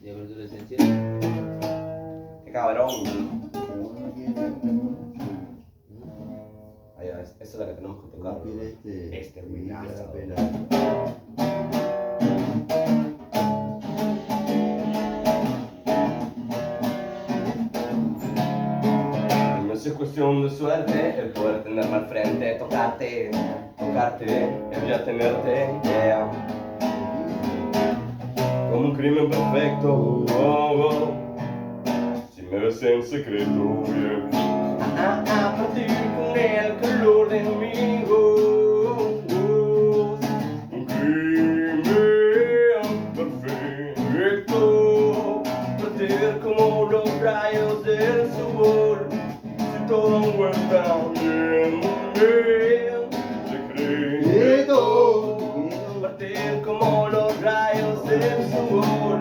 ¿De apertura esencial? Qué cabrón. Pero bueno, tiene Ahí va, esta es la que tenemos que tocar. Este ruidazo. ruidazo. No es cuestión de suerte el poder tenerme al frente, tocarte, el ya tenerte, yeah. Como un crimen perfecto, oh, oh. Si me ves en secreto, yeah. A partir con el calor de mi voz. Un crimen perfecto, partir como los rayos del sol. Si todo está bien, secreto, partir como los rayos del sol.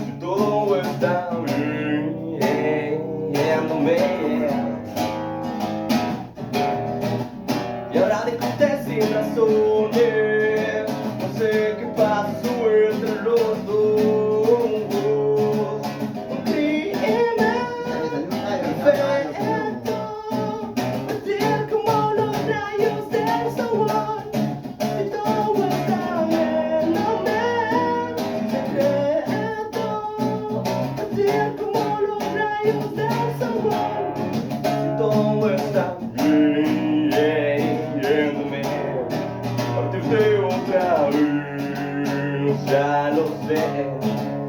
Si todo está bien, y ahora discute sin razones, no sé qué pasó entre los dos. Un crimen perfecto, partir como los rayos del sol. Si todo está bien, no me secreto, partir como los rayos del sol. Si todo está bien, yéndome, partirte otra vez, ya lo sé.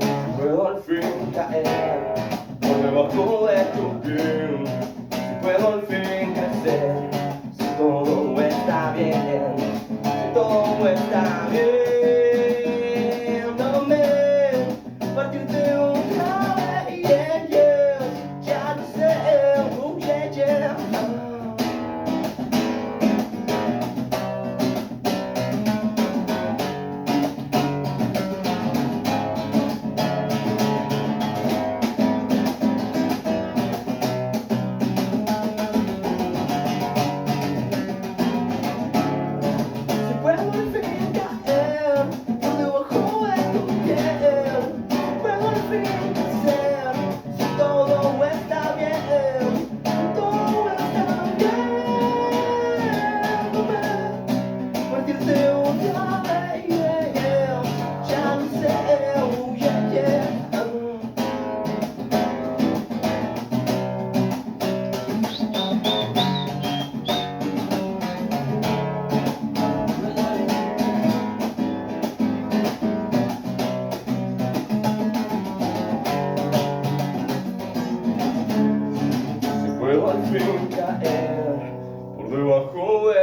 Si puedo al fin caer por debajo de tu piel, si puedo al fin crecer, si todo está bien, si todo está bien, dándome, partirte otra vez, yeah, yeah, ya lo sé, oh, yeah, yeah. Si puedo al fin caer por debajo de tu piel, si puedo al fin crecer, si todo está bien, si todo está bien, partirte otra vez, yeah, yeah, ya lo sé, oh, yeah, yeah. Si puedo al fin caer por debajo de